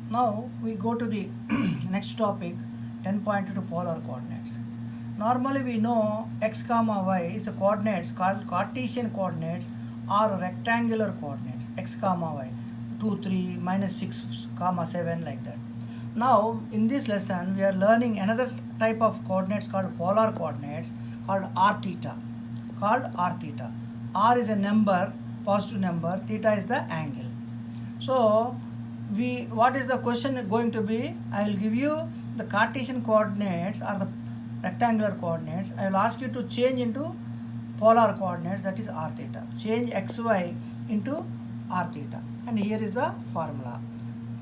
Now we go to the next topic, 10.2 polar coordinates. Normally we know x comma y is a coordinates called Cartesian coordinates or rectangular coordinates, x comma y, 2, 3, minus 6, comma 7, like that. Now in this lesson we are learning another type of coordinates called polar coordinates called r theta. R is a number, positive number, theta is the angle. So what is the question going to be? I will give you the Cartesian coordinates or the rectangular coordinates. I will ask you to change into polar coordinates, that is r theta. Change xy into r theta, and here is the formula.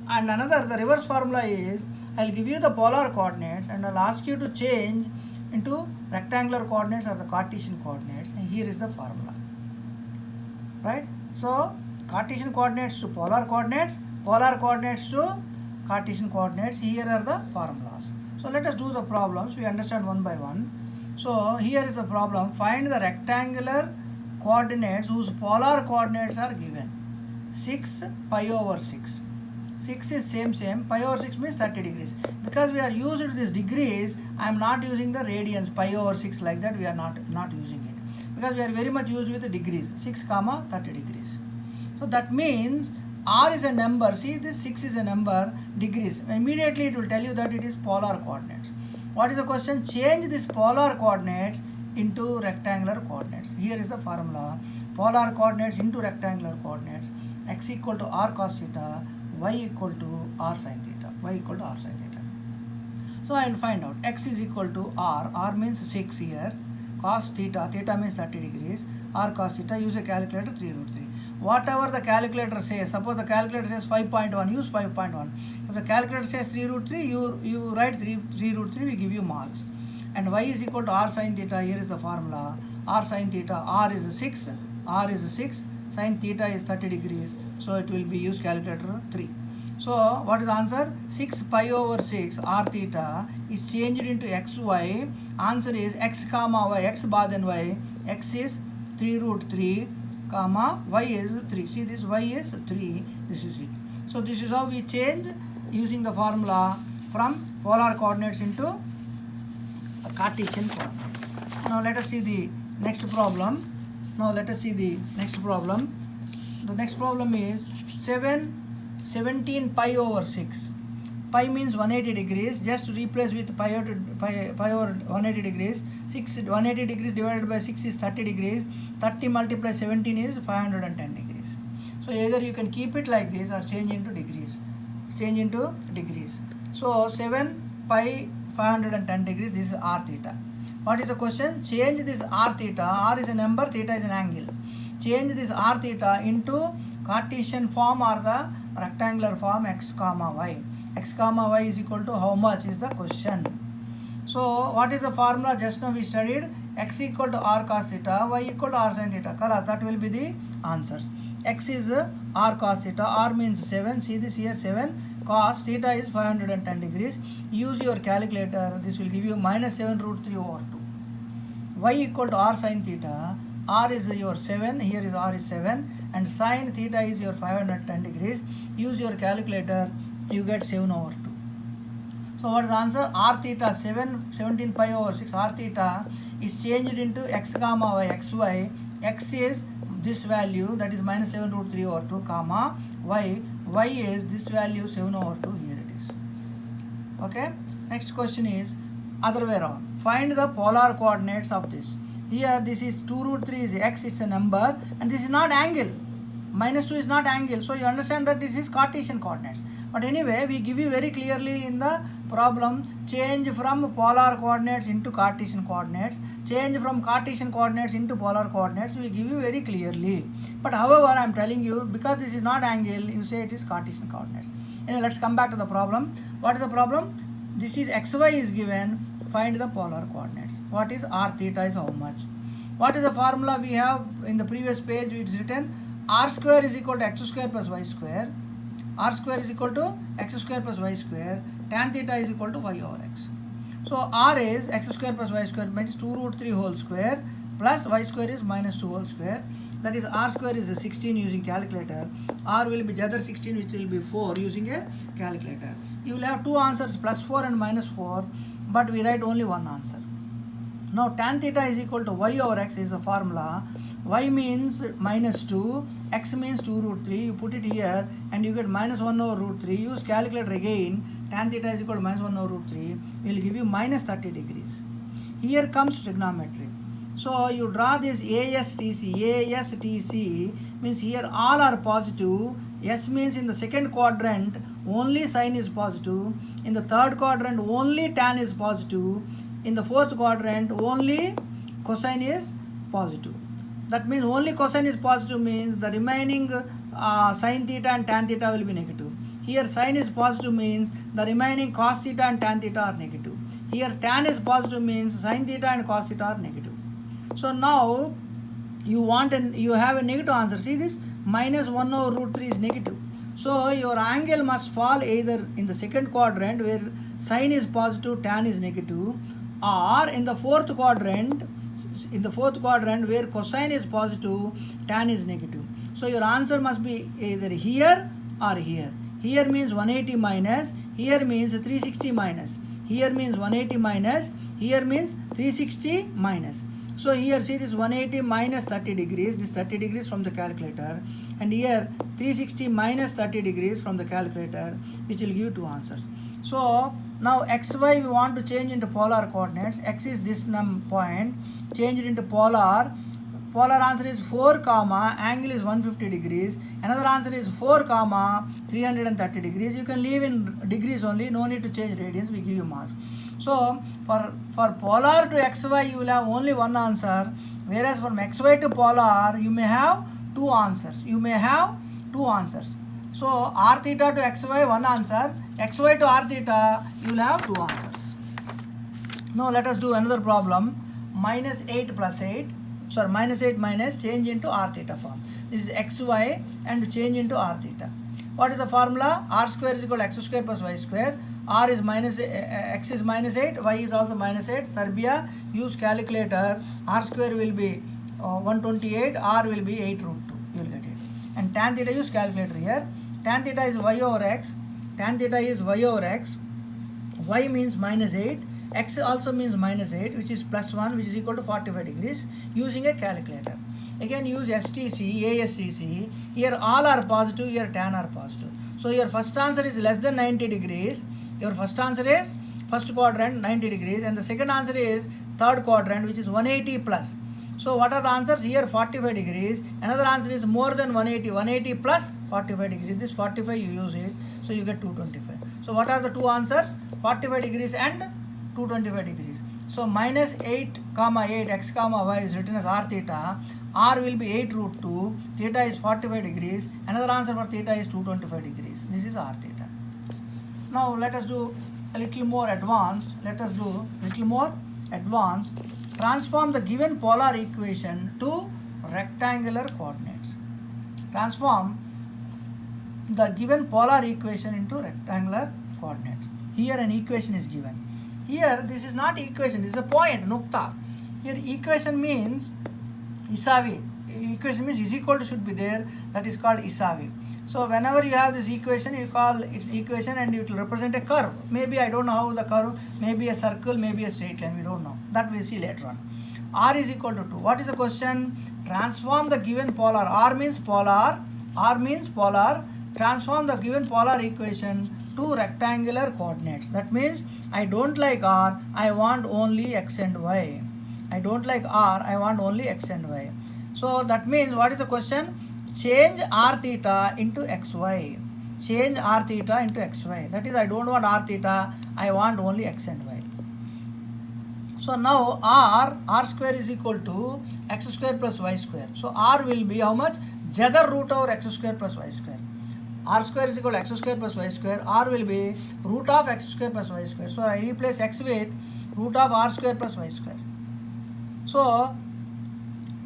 And the reverse formula is, I will give you the polar coordinates and I will ask you to change into rectangular coordinates or the Cartesian coordinates, and here is the formula. Right? So Cartesian coordinates to polar coordinates to Cartesian coordinates. Here are the formulas. So let us do the problems. We understand one by one. So here is the problem. Find the rectangular coordinates whose polar coordinates are given. 6 pi over 6. 6 is same. Pi over 6 means 30 degrees. Because we are used to this degrees, I am not using the radians, pi over 6 like that. We are not using it. Because we are very much used with the degrees. 6 comma 30 degrees. So that means r is a number. See, this 6 is a number, degrees. Immediately it will tell you that it is polar coordinates. What is the question? Change this polar coordinates into rectangular coordinates. Here is the formula. Polar coordinates into rectangular coordinates. X equal to r cos theta, y equal to r sin theta. So I will find out. X is equal to r means 6 here. Cos theta means 30 degrees. R cos theta, use a calculator, 3 root 3. Whatever the calculator says, suppose the calculator says 5.1, use 5.1. If the calculator says 3 root 3, you write 3 root 3, we give you marks. And y is equal to r sin theta, here is the formula. R sin theta, r is 6, sin theta is 30 degrees, so it will be use calculator 3. So what is the answer? 6 pi over 6 r theta is changed into xy. Answer is x comma y, x bar then y. X is 3 root 3 comma y is 3. See, this y is 3, this is it. So this is how we change using the formula from polar coordinates into Cartesian coordinates. Now let us see the next problem. The next problem is 17 pi over 6. Pi means 180 degrees. Just replace with pi over 180 degrees. 180 degrees divided by 6 is 30 degrees. 30 multiplied 17 is 510 degrees. So either you can keep it like this or change into degrees. So 7 pi 510 degrees. This is r theta. What is the question? Change this r theta. R is a number, theta is an angle. Change this r theta into Cartesian form or the rectangular form x comma y. X comma y is equal to how much is the question. So what is the formula? Just now we studied x equal to r cos theta, y equal to r sin theta. Colors, that will be the answers. X is r cos theta, r means 7. See this here, 7. Cos theta is 510 degrees. Use your calculator. This will give you minus 7 root 3 over 2. Y equal to r sin theta. R is your 7. Here is r is 7. And sin theta is your 510 degrees. Use your calculator. You get 7 over 2. So what is the answer? R theta 17 pi over 6 r theta is changed into x comma y, xy. X is this value, that is minus 7 root 3 over 2 comma y. Y is this value 7 over 2, here it is. Okay. Next question is other way around. Find the polar coordinates of this. Here this is 2 root 3 is x, it's a number, and this is not angle. Minus 2 is not angle. So you understand that this is Cartesian coordinates. But anyway, we give you very clearly in the problem, change from polar coordinates into Cartesian coordinates, change from Cartesian coordinates into polar coordinates, we give you very clearly. But however, I am telling you, because this is not angle, you say it is Cartesian coordinates. Anyway, let's come back to the problem. What is the problem? This is xy is given, find the polar coordinates. What is r theta is how much? What is the formula we have in the previous page? It is written r square is equal to x square plus y square. R square is equal to x square plus y square. Tan theta is equal to y over x. So r is x square plus y square means 2 root 3 whole square plus y square is minus 2 whole square. That is r square is 16 using calculator. r will be Jadar 16, which will be 4 using a calculator. You will have two answers, plus 4 and minus 4, but we write only one answer. Now tan theta is equal to y over x is the formula. Y means minus 2, x means 2 root 3. You put it here and you get minus 1 over root 3. Use calculator again. Tan theta is equal to minus 1 over root 3. Will give you minus 30 degrees. Here comes trigonometry. So you draw this ASTC. ASTC means here all are positive. S means in the second quadrant only sine is positive. In the third quadrant only tan is positive. In the fourth quadrant only cosine is positive. That means only cosine is positive means the remaining sine theta and tan theta will be negative. Here sine is positive means the remaining cos theta and tan theta are negative. Here tan is positive means sine theta and cos theta are negative. So now you have a negative answer. See this, minus 1 over root 3 is negative. So your angle must fall either in the second quadrant where sine is positive, tan is negative, or in the fourth quadrant where cosine is positive, tan is negative. So your answer must be either here or here. Here means 180 minus, here means 360 minus. Here means 180 minus, here means 360 minus. So here see this 180 minus 30 degrees, this 30 degrees from the calculator, and here 360 minus 30 degrees from the calculator, which will give you two answers. So now xy we want to change into polar coordinates. X is this point, change it into polar. Polar answer is 4 comma angle is 150 degrees. Another answer is 4 comma 330 degrees. You can leave in degrees only, no need to change radians, we give you marks. So for polar to xy you will have only one answer, whereas from xy to polar you may have two answers. So r theta to xy one answer, xy to r theta you will have two answers. Now let us do another problem. Minus 8 minus change into r theta form. This is xy and change into r theta. What is the formula? R square is equal to x square plus y square. R is minus, x is minus 8, y is also minus 8. Tarbia, use calculator. R square will be 128, R will be 8 root 2. You will get it. And tan theta, use calculator here. Tan theta is y over x. Y means minus 8. X also means minus 8, which is plus 1, which is equal to 45 degrees, using a calculator. Again use STC, ASTC. Here all are positive, here tan are positive. So your first answer is less than 90 degrees. Your first answer is first quadrant 90 degrees, and the second answer is third quadrant, which is 180 plus. So what are the answers? Here 45 degrees. Another answer is more than 180 plus 45 degrees. This 45 you use it, so you get 225. So what are the two answers? 45 degrees and 225 degrees. So minus 8 comma 8 x comma y is written as r theta. R will be 8 root 2. Theta is 45 degrees. Another answer for theta is 225 degrees. This is r theta. Now let us do a little more advanced. Transform the given polar equation to rectangular coordinates. Transform the given polar equation into rectangular coordinates. Here an equation is given. Here this is not equation, this is a point, nukta. Here equation means Isavi. Equation means is equal to should be there, that is called Isavi. So whenever you have this equation, you call its equation and it will represent a curve. Maybe I don't know how the curve, maybe a circle, maybe a straight line, we don't know. That we'll see later on. R is equal to 2. What is the question? Transform the given polar. R means polar. Transform the given polar equation to rectangular coordinates. That means I don't like R, I want only x and y. So that means what is the question? Change r theta into xy. That is, I don't want r theta, I want only x and y. So now r square is equal to x square plus y square. So r will be how much? Jadar root over x square plus y square. R square is equal to x square plus y square. R will be root of x square plus y square. So I replace x with root of r square plus y square. So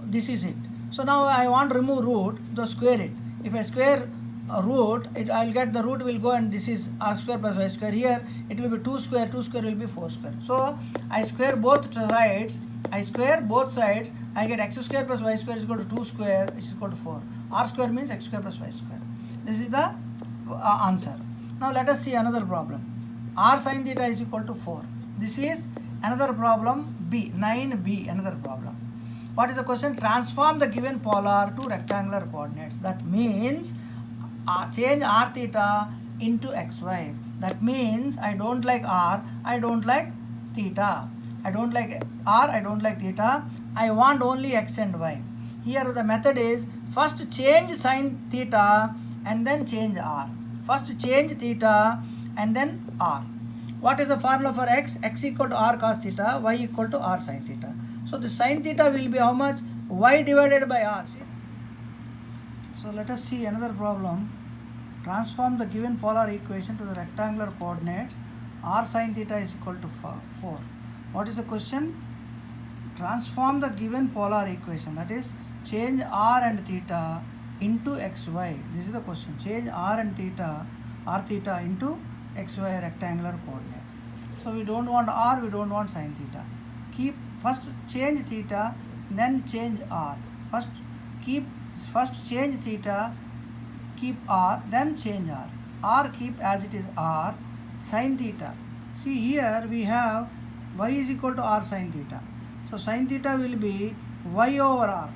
this is it. So now I want to remove root, so square it. If I square a root, I will get the root will go, and this is r square plus y square. Here it will be 2 square will be 4 square. So I square both sides, I get x square plus y square is equal to 2 square, which is equal to 4. R square means x square plus y square. This is the answer. Now let us see another problem. R sin theta is equal to 4. This is another problem B, 9B, another problem. What is the question? Transform the given polar to rectangular coordinates. That means change r theta into xy. That means I don't like r, I don't like theta. I don't like r, I don't like theta. I want only x and y. Here the method is first change sin theta and then change r. First change theta and then r. What is the formula for x? X equal to r cos theta, y equal to r sin theta. So the sin theta will be how much? Y divided by r. So let us see another problem. Transform the given polar equation to the rectangular coordinates. R sin theta is equal to 4. What is the question? Transform the given polar equation. That is, change r and theta into xy. This is the question. Change r and theta, r theta into xy rectangular coordinates. So we don't want r, we don't want sin theta. Keep first change theta, then change r. First change theta, keep r, then change r. R keep as it is r, sin theta. See here we have y is equal to r sin theta. So sin theta will be y over r.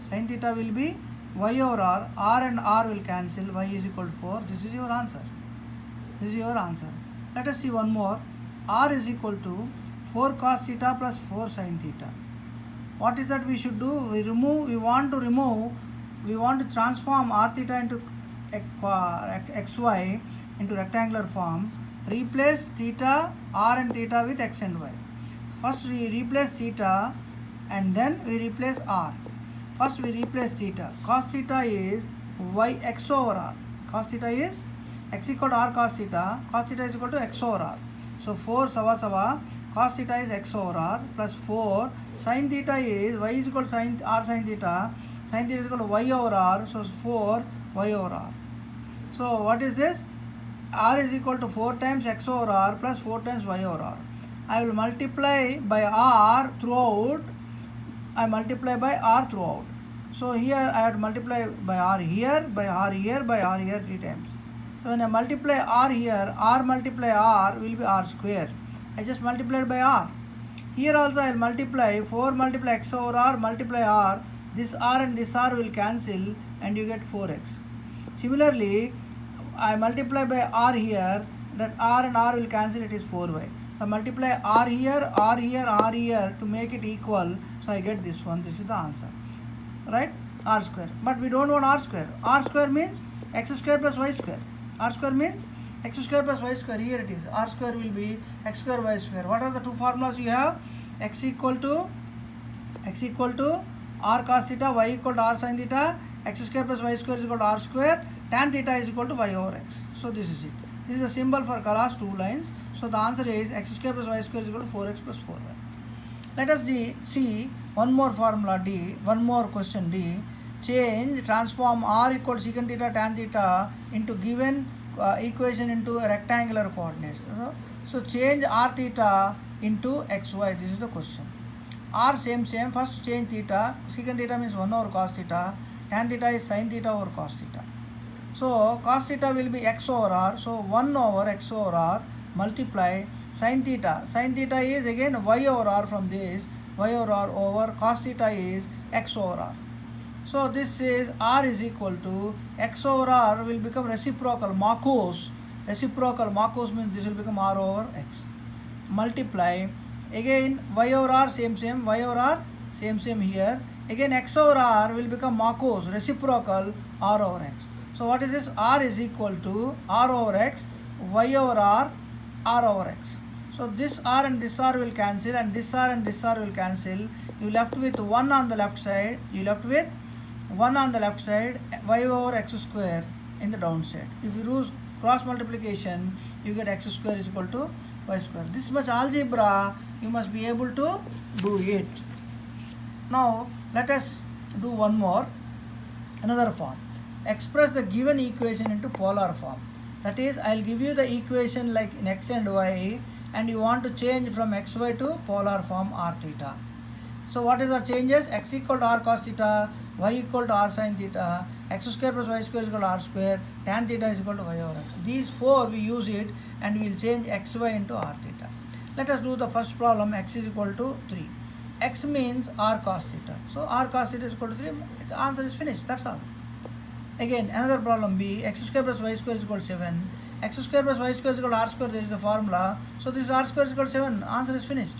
Sin theta will be y over r and r will cancel, y is equal to 4. This is your answer. This is your answer. Let us see one more. R is equal to 4 cos theta plus 4 sin theta. What is that we should do? We want to transform r theta into xy into rectangular form. Replace theta, r and theta with x and y. First we replace theta and then we replace r. First we replace theta. Cos theta is y x over r. Cos theta is x equal to r cos theta. Cos theta is equal to x over r. So 4 sawa. Cos theta is x over r plus 4. Sin theta is y is equal to sin r sin theta. Sin theta is equal to y over r. So 4 y over r. So what is this? R is equal to 4 times x over r plus 4 times y over r. I will multiply by r throughout. I multiply by r throughout. So here I have to multiply by r here, by r here, by r here 3 times. So when I multiply r here, r multiply r will be r square. I just multiplied by r. Here also I will multiply 4 multiply x over r multiply r. This r and this r will cancel and you get 4x. Similarly, I multiply by r here, that r and r will cancel, it is 4y. I multiply r here, r here, r here to make it equal. So I get this one. This is the answer. Right? R square. But we don't want r square. R square means x square plus y square. R square means x square plus y square. Here it is. R square will be x square y square. What are the two formulas you have? X equal to r cos theta, y equal to r sin theta, x square plus y square is equal to r square, tan theta is equal to y over x. So this is it. This is the symbol for class 2 lines. So the answer is x square plus y square is equal to 4x plus 4y. Let us see one more formula D, one more question D. Transform r equal to secant theta tan theta into given equation into rectangular coordinates. So change r theta into xy. This is the question. R same. First change theta. Secant theta means 1 over cos theta. Tan theta is sin theta over cos theta. So cos theta will be x over r. So 1 over x over r multiply sin theta. Sin theta is again y over r from this. Y over r over cos theta is x over r. So this is r is equal to x over r will become reciprocal Marcos. Reciprocal Marcos means this will become r over x. Multiply again y over r same. Y over r same here. Again x over r will become Marcos reciprocal r over x. So what is this? R is equal to r over x, y over r, r over x. So this r and this r will cancel and this r and this r will cancel. You left with 1 on the left side. Y over x square in the downside. If you use cross multiplication, you get x square is equal to y square. This much algebra you must be able to do it. Now let us do one more, another form. Express the given equation into polar form. That is, I will give you the equation like in x and y, and you want to change from xy to polar form r theta. So what is the changes? X equal to r cos theta, y equal to r sin theta, x square plus y square is equal to r square, tan theta is equal to y over x. These four we use it and we will change xy into r theta. Let us do the first problem. X is equal to 3. X means r cos theta. So r cos theta is equal to 3. The answer is finished. That's all. Again, another problem B. X square plus y square is equal to 7. X square plus y square is equal to r square. There is the formula. So this r square is equal to 7. Answer is finished.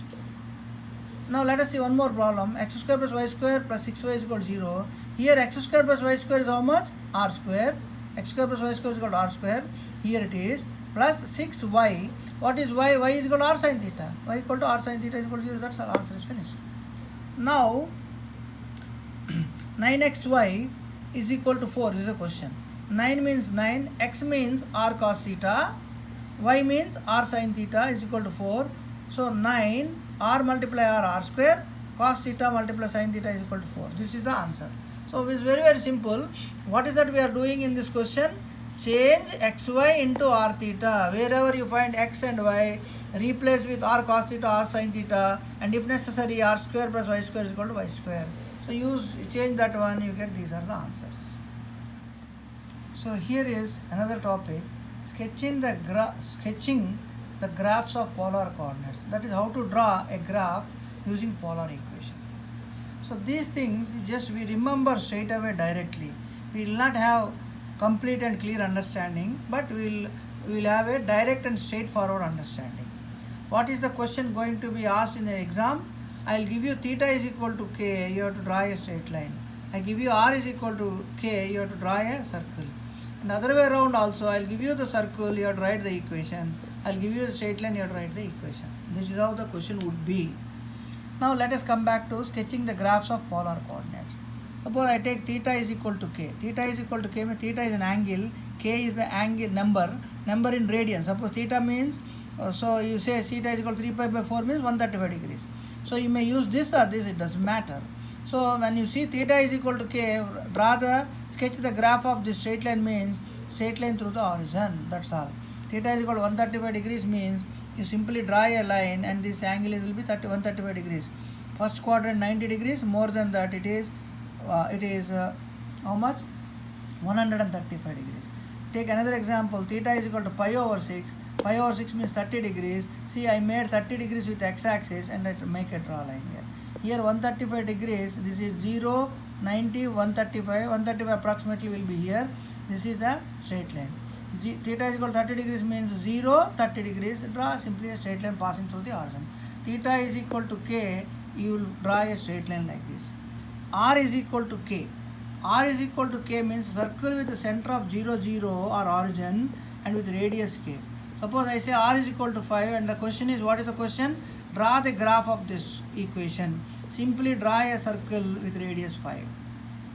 Now let us see one more problem. X square plus y square plus 6y is equal to 0. Here x square plus y square is how much? R square. X square plus y square is equal to r square. Here it is plus 6y. What is y? Y is equal to r sin theta. Y equal to r sin theta is equal to 0. That's all. Answer is finished. Now 9xy is equal to 4. This is a question. 9 means 9. X means r cos theta. Y means r sin theta is equal to 4. So 9 r multiply r square cos theta multiply sin theta is equal to 4. This is the answer. So it's very, very simple. What is that we are doing in this question? Change xy into r theta. Wherever you find x and y, replace with r cos theta, r sin theta, and if necessary r square plus y square is equal to y square. So change that one, you get these are the answers. So here is another topic, sketching the graphs of polar coordinates. That is how to draw a graph using polar equation. So these things we remember straight away directly. We will not have complete and clear understanding, but we will have a direct and straightforward understanding. What is the question going to be asked in the exam? I will give you theta is equal to k, you have to draw a straight line. I give you r is equal to k, you have to draw a circle. And other way around also, I will give you the circle, you have to write the equation. I will give you the straight line, you have to write the equation. This is how the question would be. Now let us come back to sketching the graphs of polar coordinates. Suppose I take theta is equal to k. Theta is equal to k means theta is an angle, k is the angle number in radians. Suppose theta means, so you say theta is equal to 3 pi by 4 means 135 degrees. So you may use this or this, it doesn't matter. So when you see theta is equal to k, sketch the graph of this straight line means straight line through the origin. That's all. Theta is equal to 135 degrees means you simply draw a line and this angle will be 135 degrees. First quadrant 90 degrees, more than that it is how much? 135 degrees. Take another example. Theta is equal to pi over 6. Pi over 6 means 30 degrees. See, I made 30 degrees with x-axis and I make a draw line here. Here 135 degrees, this is 0, 90, 135. 135 approximately will be here. This is the straight line. Theta is equal to 30 degrees means 0, 30 degrees. Draw simply a straight line passing through the origin. Theta is equal to k, you will draw a straight line like this. R is equal to k. R is equal to k means circle with the center of 0, 0 or origin and with radius k. Suppose I say r is equal to 5 and the question is, what is the question? Draw the graph of this equation. Simply draw a circle with radius 5.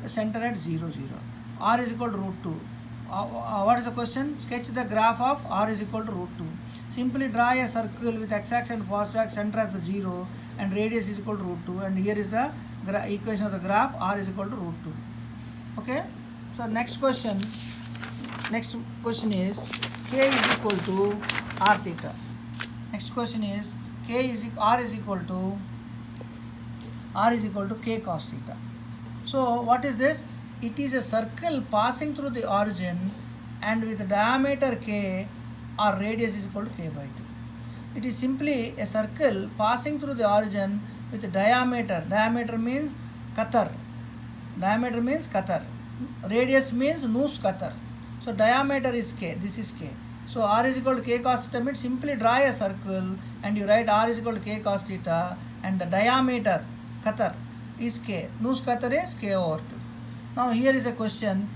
The center at 0, 0. R is equal to root 2. What is the question? Sketch the graph of r is equal to root 2. Simply draw a circle with x-axis and positive axis, center at the 0 and radius is equal to root 2, and here is the equation of the graph, r is equal to root 2. Okay. So next question is k is equal to r theta. Next question is r is equal to k cos theta. So what is this? It is a circle passing through the origin and with diameter k or radius is equal to k by 2. It is simply a circle passing through the origin with diameter. Diameter means qatar. Diameter means qatar. Radius means nus qatar. So diameter is k. This is k. So r is equal to k cos theta means simply draw a circle and you write r is equal to k cos theta and the diameter qatar is k. Nus qatar is k over 2. Now here is a question.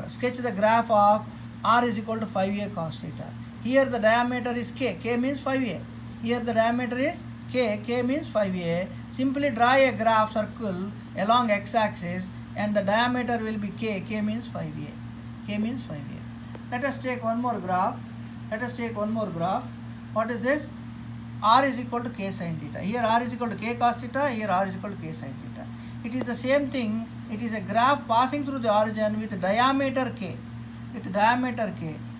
Sketch the graph of r is equal to 5a cos theta. Here the diameter is k. K means 5a. Here the diameter is k. K means 5a. Simply draw a graph circle along x-axis and the diameter will be k. K means 5a. K means 5a. Let us take one more graph. What is this? R is equal to k sin theta. Here r is equal to k cos theta. Here r is equal to k sin theta. It is the same thing. It is a graph passing through the origin with diameter k.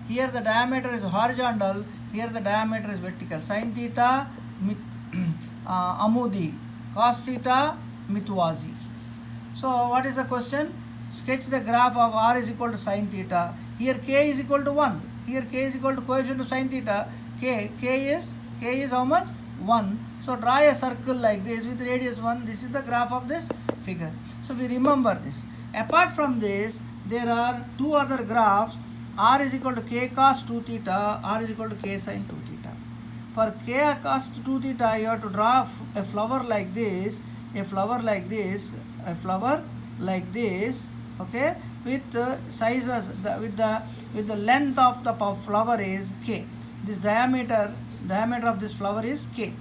Here the diameter is horizontal. Here the diameter is vertical. Sin theta amudi. Cos theta mitwazi. So what is the question? Sketch the graph of r is equal to sin theta. Here k is equal to 1. Here k is equal to coefficient of sin theta. K is how much? 1. So draw a circle like this with radius 1. This is the graph of this figure. So we remember this. Apart from this, there are two other graphs. R is equal to k cos 2 theta, R is equal to k sin 2 theta. For k cos 2 theta, you have to draw a flower like this, okay, with sizes, with the length of the flower is k. This diameter of this flower is k.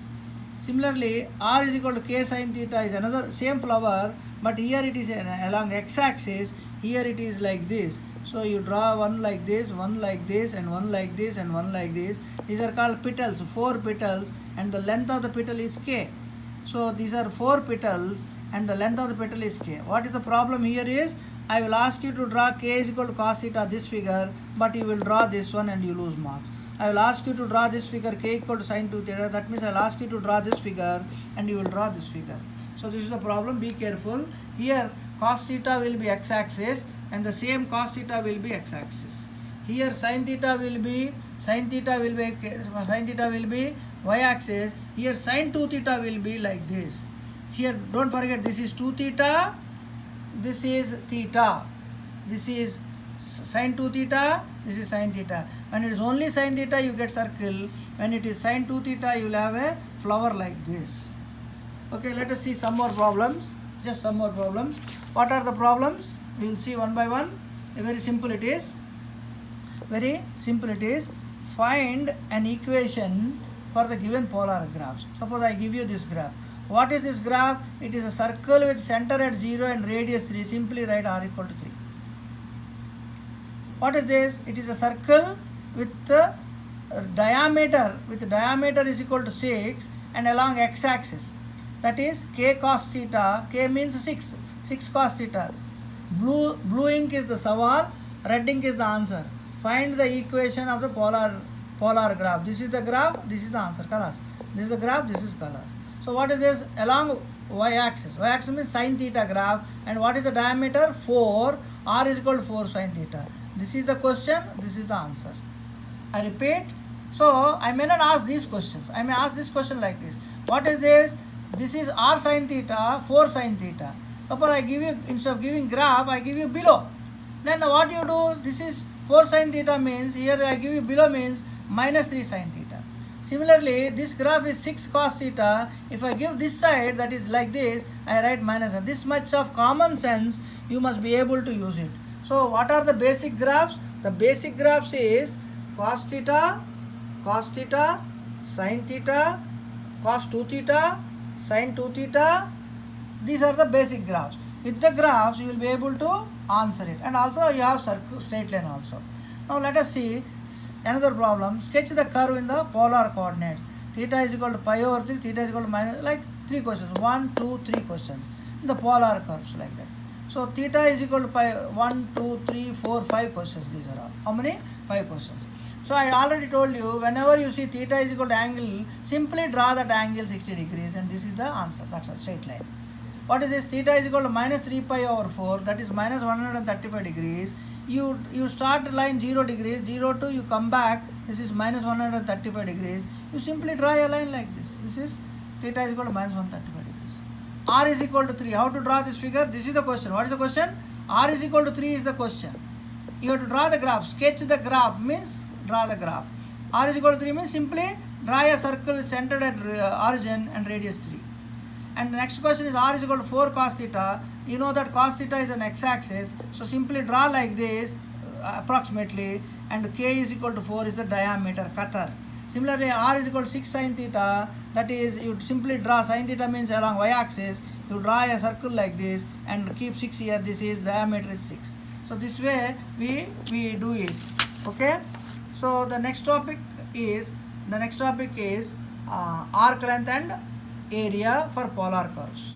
Similarly, r is equal to k sin theta is another same flower, but here it is along x-axis. Here it is like this. So you draw one like this, one like this, and one like this, and one like this. These are called petals, 4 petals, and the length of the petal is k. So these are 4 petals, and the length of the petal is k. What is the problem here is, I will ask you to draw k is equal to cos theta, this figure, but you will draw this one and you lose marks. I will ask you to draw this figure k equal to sin 2 theta. That means I will ask you to draw this figure and you will draw this figure. So this is the problem. Be careful. Here cos theta will be x-axis and the same cos theta will be x-axis. Here sin theta will be y-axis. Here sin 2 theta will be like this. Here don't forget, this is 2 theta, this is theta, this is sin 2 theta, this is sin theta. When it is only sin theta, you get circle. When it is sin 2 theta, you will have a flower like this. Okay, let us see some more problems. Just some more problems. What are the problems? We will see one by one. Very simple it is. Find an equation for the given polar graphs. Suppose I give you this graph. What is this graph? It is a circle with center at 0 and radius 3. Simply write r equal to 3. What is this? It is a circle with the diameter is equal to 6 and along x-axis. That is k cos theta. K means 6 cos theta. Blue ink is the saval, red ink is the answer. Find the equation of the polar graph. This is the graph, this is the answer, colors. This is the graph, this is color. So what is this? Along y-axis. Y-axis means sin theta graph. And what is the diameter? 4. R is equal to 4 sin theta. This is the question, this is the answer. I repeat. So I may not ask these questions. I may ask this question like this. What is this? This is r sin theta, 4 sin theta. Suppose I give you, instead of giving graph, I give you below. Then what you do? This is 4 sin theta means, here I give you below means minus 3 sin theta. Similarly, this graph is 6 cos theta. If I give this side, that is like this, I write minus 1. This much of common sense, you must be able to use it. So what are the basic graphs? The basic graphs is cos theta, sin theta, cos 2 theta, sin 2 theta. These are the basic graphs. With the graphs, you will be able to answer it. And also you have circle, straight line also. Now let us see another problem. Sketch the curve in the polar coordinates. Theta is equal to pi over 3, theta is equal to minus, like 3 questions. 1, 2, 3 questions. In the polar curves like that. So theta is equal to pi, 1, 2, 3, 4, 5 questions. These are all. How many? 5 questions. So I already told you, whenever you see theta is equal to angle, simply draw that angle 60 degrees and this is the answer. That's a straight line. What is this? Theta is equal to minus 3 pi over 4, that is minus 135 degrees. You start line 0 degrees, 0 to you come back, this is minus 135 degrees. You simply draw a line like this. This is theta is equal to minus 135 degrees. R is equal to 3. How to draw this figure? This is the question. What is the question? R is equal to 3 is the question. You have to draw the graph. Sketch the graph means draw the graph. R is equal to 3 means simply draw a circle centered at origin and radius 3. And the next question is r is equal to 4 cos theta. You know that cos theta is an x-axis. So simply draw like this approximately, and k is equal to 4 is the diameter, qatar. Similarly, r is equal to 6 sin theta. That is, you simply draw, sin theta means along y-axis. You draw a circle like this and keep 6 here. This is diameter is 6. So this way we do it. Okay. So the next topic is arc length and area for polar curves.